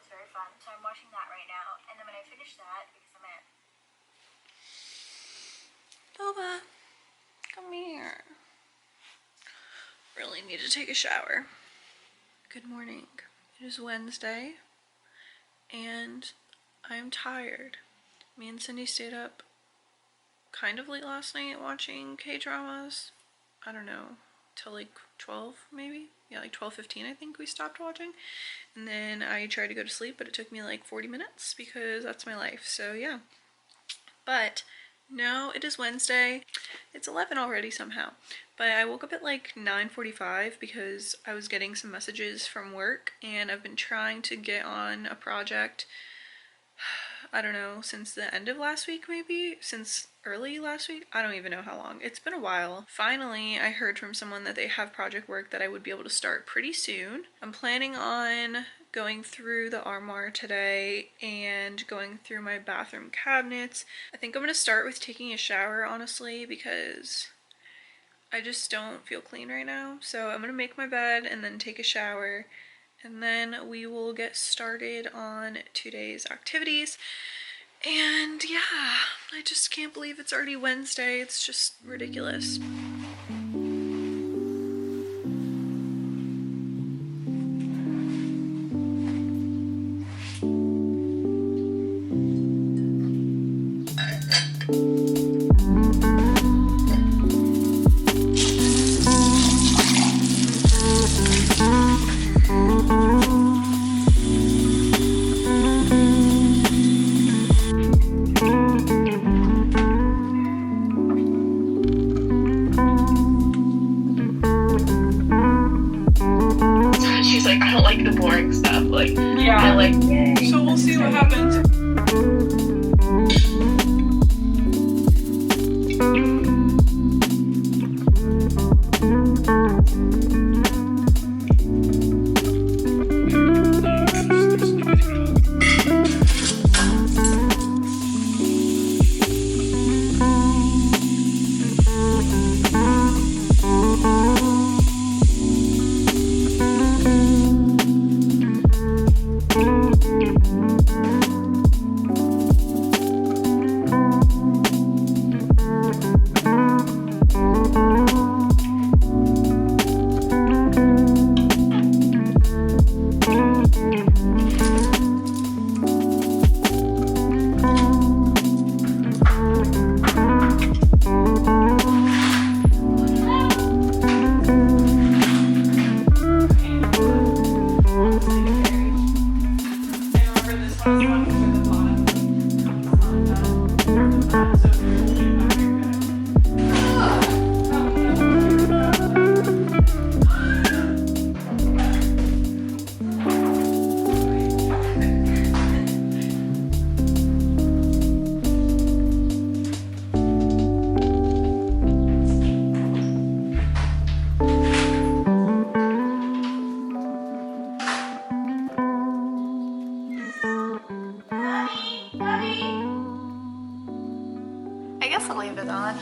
It's very fun. So I'm watching that right now. And then when I finish that, because I'm at... Boba, come here. Really need to take a shower. Good morning. It is Wednesday, and I'm tired. Me and Cindy stayed up kind of late last night watching K-dramas. I don't know, till like 12 maybe? Yeah, like 12:15 I think we stopped watching. And then I tried to go to sleep, but it took me like 40 minutes because that's my life, so yeah. But now it is Wednesday. It's 11 already somehow. But I woke up at like 9:45 because I was getting some messages from work, and I've been trying to get on a project, I don't know, since the end of last week maybe? Since early last week? I don't even know how long. It's been a while. Finally, I heard from someone that they have project work that I would be able to start pretty soon. I'm planning on going through the Armoire today and going through my bathroom cabinets. I think I'm going to start with taking a shower, honestly, because I just don't feel clean right now. So I'm going to make my bed and then take a shower, and then we will get started on today's activities. And yeah, I just can't believe it's already Wednesday. It's just ridiculous. She's like, I don't like the boring stuff. Like, yeah. I like, yay. So we'll see what happens. I guess I'll leave it on.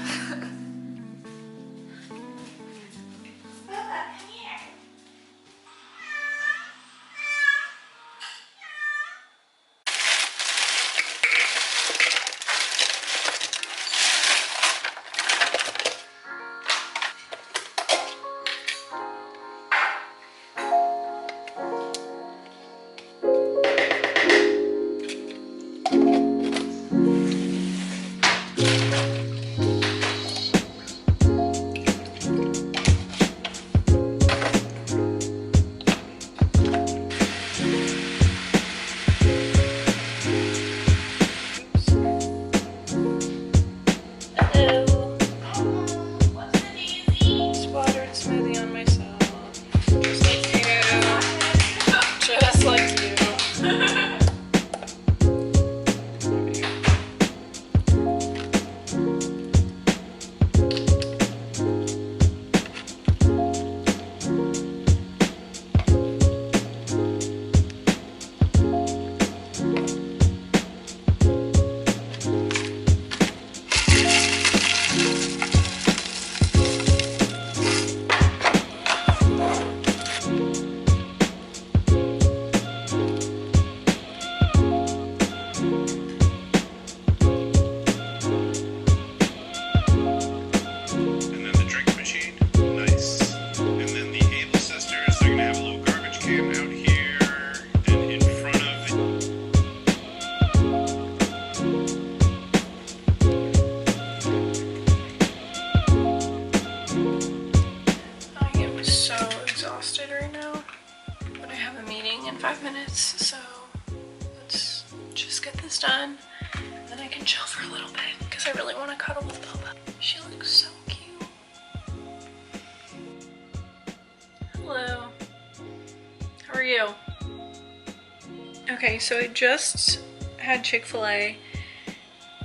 done. And then I can chill for a little bit because I really want to cuddle with Boba. She looks so cute. Hello. How are you? Okay, so I just had Chick-fil-A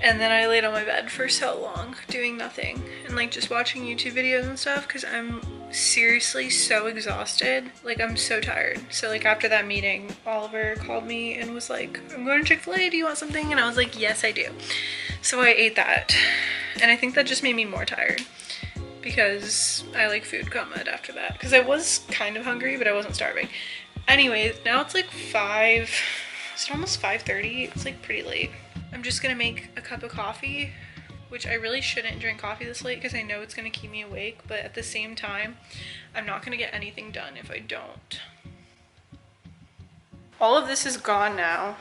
and then I laid on my bed for so long doing nothing and like just watching YouTube videos and stuff because I'm seriously so exhausted. Like I'm so tired. So like after that meeting, Oliver called me and was like, I'm going to Chick-fil-A, do you want something? And I was like, yes, I do. So I ate that and I think that just made me more tired because I like food coma after that because I was kind of hungry but I wasn't starving. Anyways, now it's like is it almost 5:30? It's like pretty late. I'm just gonna make a cup of coffee, which I really shouldn't drink coffee this late because I know it's gonna keep me awake, but at the same time, I'm not gonna get anything done if I don't. All of this is gone now,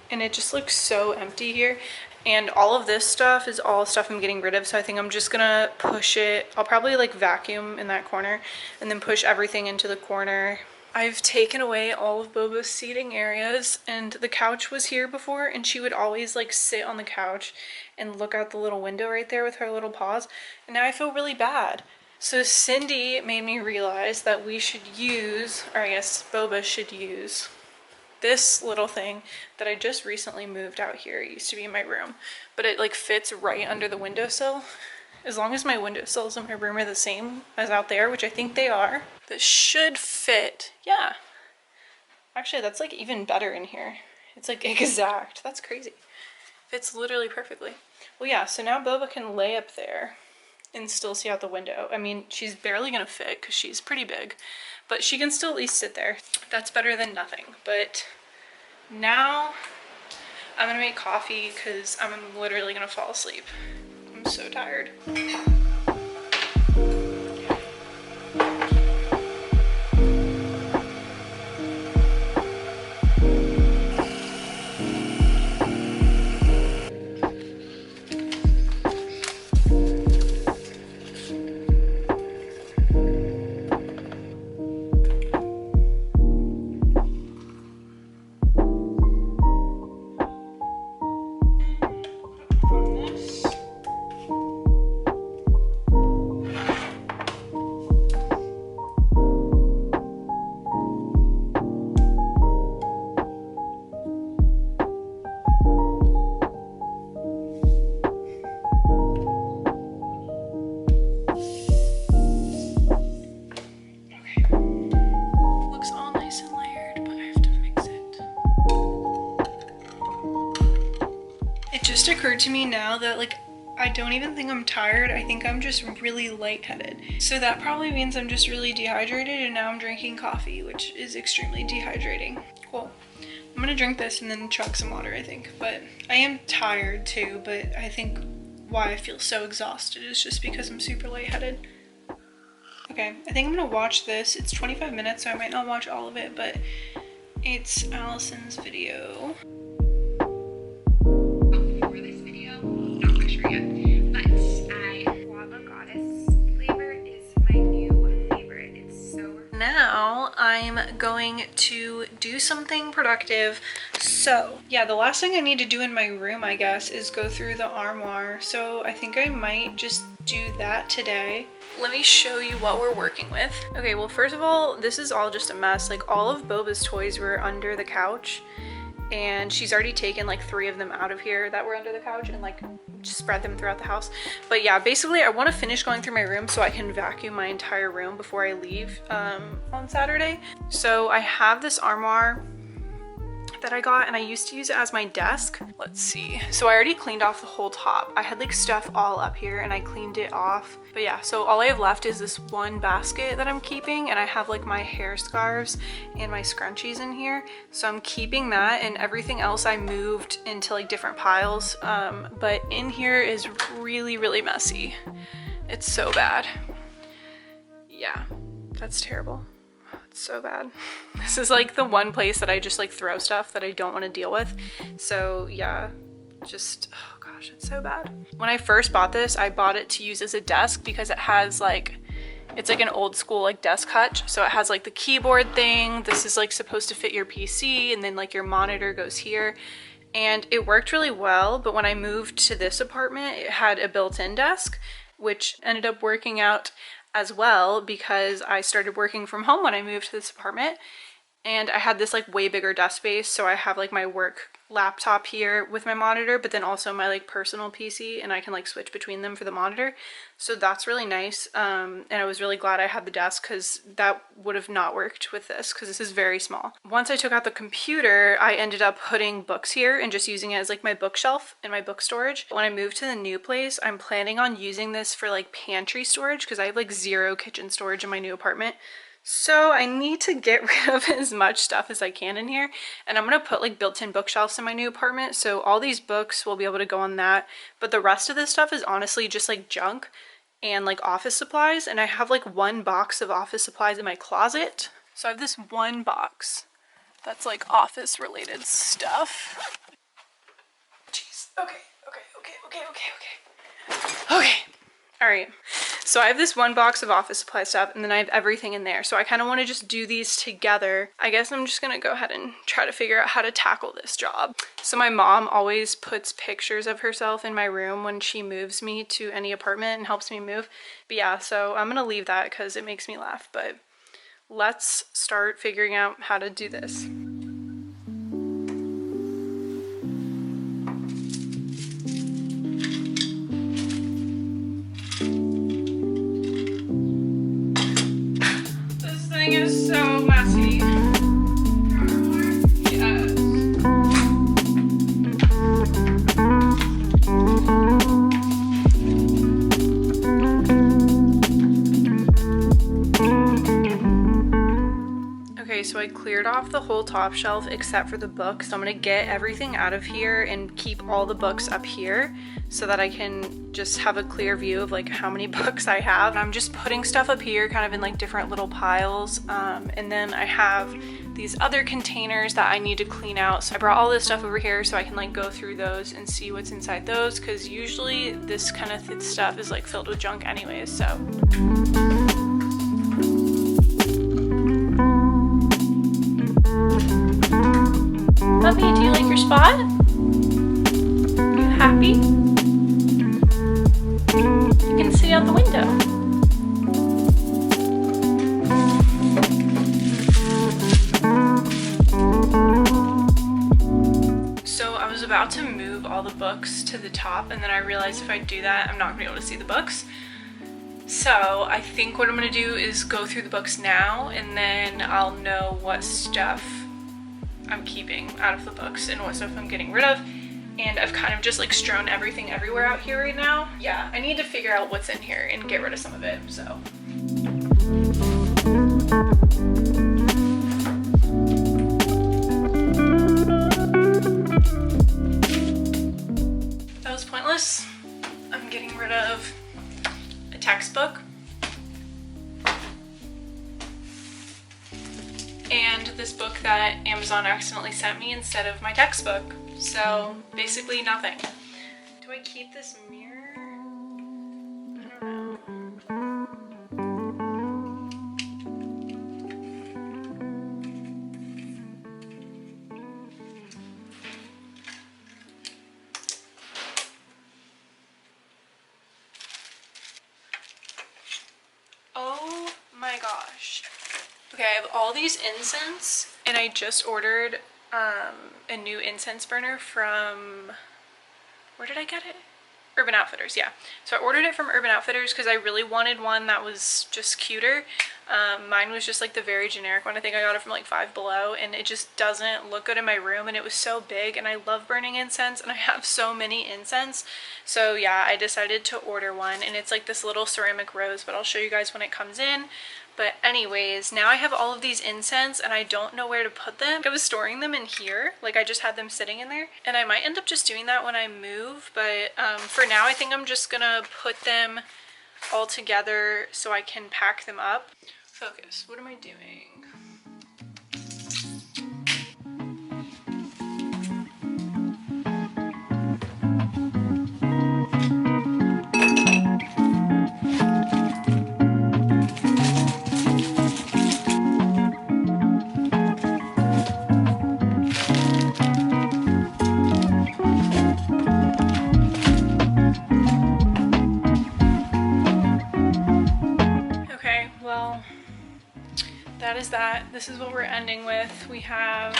and it just looks so empty here. And all of this stuff is all stuff I'm getting rid of, so I think I'm just gonna push it. I'll probably like vacuum in that corner and then push everything into the corner. I've taken away all of Boba's seating areas, and the couch was here before and she would always like sit on the couch and look out the little window right there with her little paws, and now I feel really bad. So Cindy made me realize that we should use, or I guess Boba should use, this little thing that I just recently moved out here. It used to be in my room, but it like fits right under the windowsill. As long as my windowsills in my room are the same as out there, which I think they are, this should fit. Yeah. Actually, that's like even better in here. It's like exact. That's crazy. Fits literally perfectly. Well, yeah, so now Boba can lay up there and still see out the window. I mean, she's barely gonna fit because she's pretty big, but she can still at least sit there. That's better than nothing. But now I'm gonna make coffee because I'm literally gonna fall asleep. I'm so tired. Occurred to me now that like I don't even think I'm tired. I think I'm just really lightheaded. So that probably means I'm just really dehydrated, and now I'm drinking coffee, which is extremely dehydrating. Cool. I'm gonna drink this and then chug some water, I think. But I am tired too, but I think why I feel so exhausted is just because I'm super lightheaded. Okay, I think I'm gonna watch this. It's 25 minutes, so I might not watch all of it, but it's Allison's video. Now I'm going to do something productive. So yeah, the last thing I need to do in my room, I guess, is go through the Armoire. So I think I might just do that today. Let me show you what we're working with. Okay, well, first of all, this is all just a mess. Like all of Boba's toys were under the couch, and she's already taken like 3 of them out of here that were under the couch and like just spread them throughout the house. But yeah, basically I want to finish going through my room so I can vacuum my entire room before I leave on Saturday. So I have this Armoire that I got, and I used to use it as my desk. Let's see. So I already cleaned off the whole top. I had like stuff all up here and I cleaned it off. But yeah, so all I have left is this one basket that I'm keeping, and I have like my hair scarves and my scrunchies in here. So I'm keeping that, and everything else I moved into like different piles. But in here is really, really messy. It's so bad. Yeah, that's terrible. So bad. This is like the one place that I just like throw stuff that I don't want to deal with. So yeah, just, oh gosh, it's so bad. When I first bought this, I bought it to use as a desk because it has like, it's like an old school like desk hutch. So it has like the keyboard thing. This is like supposed to fit your PC, and then like your monitor goes here. and it worked really well, but when I moved to this apartment, it had a built-in desk, which ended up working out as well because I started working from home when I moved to this apartment, and I had this like way bigger desk space, so I have like my work laptop here with my monitor, but then also my like personal PC, and I can like switch between them for the monitor. So that's really nice. And I was really glad I had the desk because that would have not worked with this because this is very small. Once I took out the computer, I ended up putting books here and just using it as like my bookshelf and my book storage. When I moved to the new place, I'm planning on using this for like pantry storage because I have like zero kitchen storage in my new apartment. So I need to get rid of as much stuff as I can in here, and I'm gonna put like built-in bookshelves in my new apartment, so all these books will be able to go on that, but the rest of this stuff is honestly just like junk and like office supplies, and I have like one box of office supplies in my closet. So I have this one box that's like office related stuff. Jeez. Okay. All right, so I have this one box of office supply stuff, and then I have everything in there. So I kind of want to just do these together. I guess I'm just gonna go ahead and try to figure out how to tackle this job. So my mom always puts pictures of herself in my room when she moves me to any apartment and helps me move. But yeah, so I'm gonna leave that because it makes me laugh. But let's start figuring out how to do this. Is so messy. Yes. Okay, so I cleared off the whole top shelf except for the books. So I'm gonna get everything out of here and keep all the books up here so that I can just have a clear view of like how many books I have. And I'm just putting stuff up here kind of in like different little piles. And then I have these other containers that I need to clean out. So I brought all this stuff over here so I can like go through those and see what's inside those, because usually this kind of stuff is like filled with junk anyways, so. Puppy, do you like your spot? You happy? You can see out the window. So I was about to move all the books to the top, and then I realized if I do that, I'm not gonna be able to see the books. So I think what I'm gonna do is go through the books now, and then I'll know what stuff I'm keeping out of the books and what stuff I'm getting rid of. And I've kind of just like strewn everything everywhere out here right now. Yeah, I need to figure out what's in here and get rid of some of it, so. That was pointless. I'm getting rid of a textbook and this book that Amazon accidentally sent me instead of my textbook. So basically nothing. Do I keep this mirror? I don't know. Oh my gosh. Okay, I have all these incense, and I just ordered a new incense burner from, where did I get it? Urban Outfitters, yeah. So I ordered it from Urban Outfitters because I really wanted one that was just cuter. Mine was just like the very generic one. I think I got it from like Five Below, and it just doesn't look good in my room, and it was so big, and I love burning incense, and I have so many incense. So yeah, I decided to order one, and it's like this little ceramic rose, but I'll show you guys when it comes in. But anyways, now I have all of these incense and I don't know where to put them. I was storing them in here, like I just had them sitting in there, and I might end up just doing that when I move, but for now I think I'm just gonna put them all together so I can pack them up. Focus, what am I doing? that is that. This is what we're ending with. We have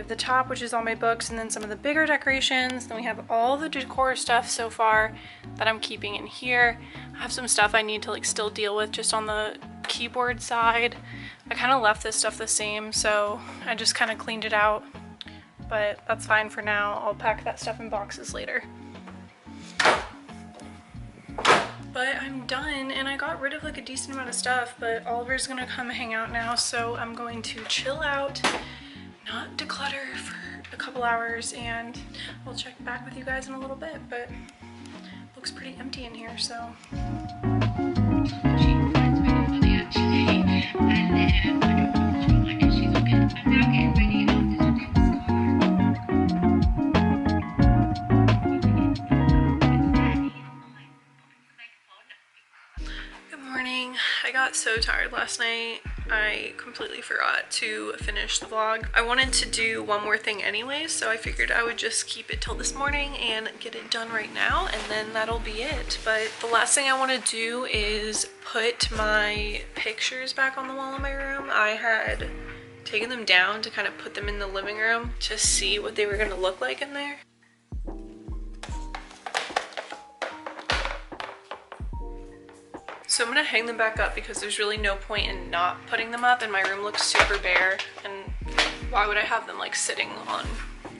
the top, which is all my books, and then some of the bigger decorations. Then we have all the decor stuff so far that I'm keeping in here. I have some stuff I need to like still deal with just on the keyboard side. I kind of left this stuff the same, so I just kind of cleaned it out, but that's fine for now. I'll pack that stuff in boxes later. But I'm done, and I got rid of like a decent amount of stuff, but Oliver's gonna come hang out now, so I'm going to chill out, not declutter for a couple hours, and we'll check back with you guys in a little bit, but it looks pretty empty in here, so. I got so tired last night, I completely forgot to finish the vlog. I wanted to do one more thing anyways, so I figured I would just keep it till this morning and get it done right now, and then that'll be it. But the last thing I want to do is put my pictures back on the wall in my room. I had taken them down to kind of put them in the living room to see what they were going to look like in there. So I'm gonna hang them back up because there's really no point in not putting them up, and my room looks super bare, and why would I have them like sitting on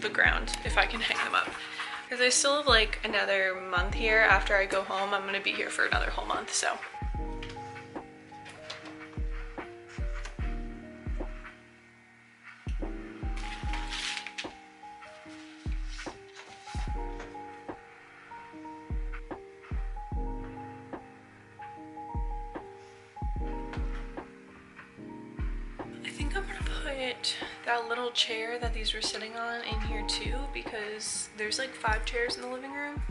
the ground if I can hang them up? Because I still have like another month here. After I go home, I'm gonna be here for another whole month, so. That little chair that these were sitting on in here too, because there's like 5 chairs in the living room.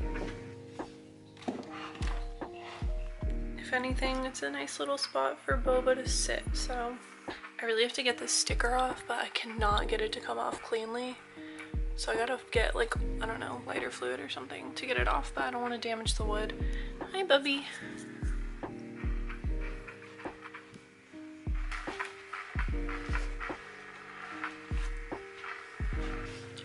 If anything, it's a nice little spot for Boba to sit, so I really have to get this sticker off, but I cannot get it to come off cleanly. So I gotta get like, I don't know, lighter fluid or something to get it off, but I don't want to damage the wood. Hi, Bubby.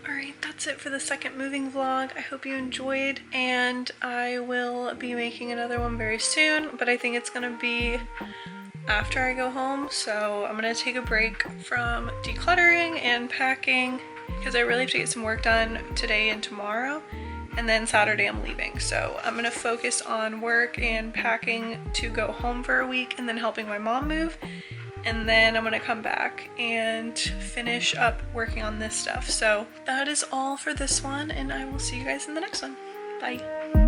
Alright, that's it for the second moving vlog. I hope you enjoyed, and I will be making another one very soon, but I think it's gonna be after I go home, so I'm gonna take a break from decluttering and packing because I really have to get some work done today and tomorrow, and then Saturday I'm leaving. So I'm gonna focus on work and packing to go home for a week, and then helping my mom move. And then I'm gonna come back and finish up working on this stuff. So that is all for this one, and I will see you guys in the next one. Bye.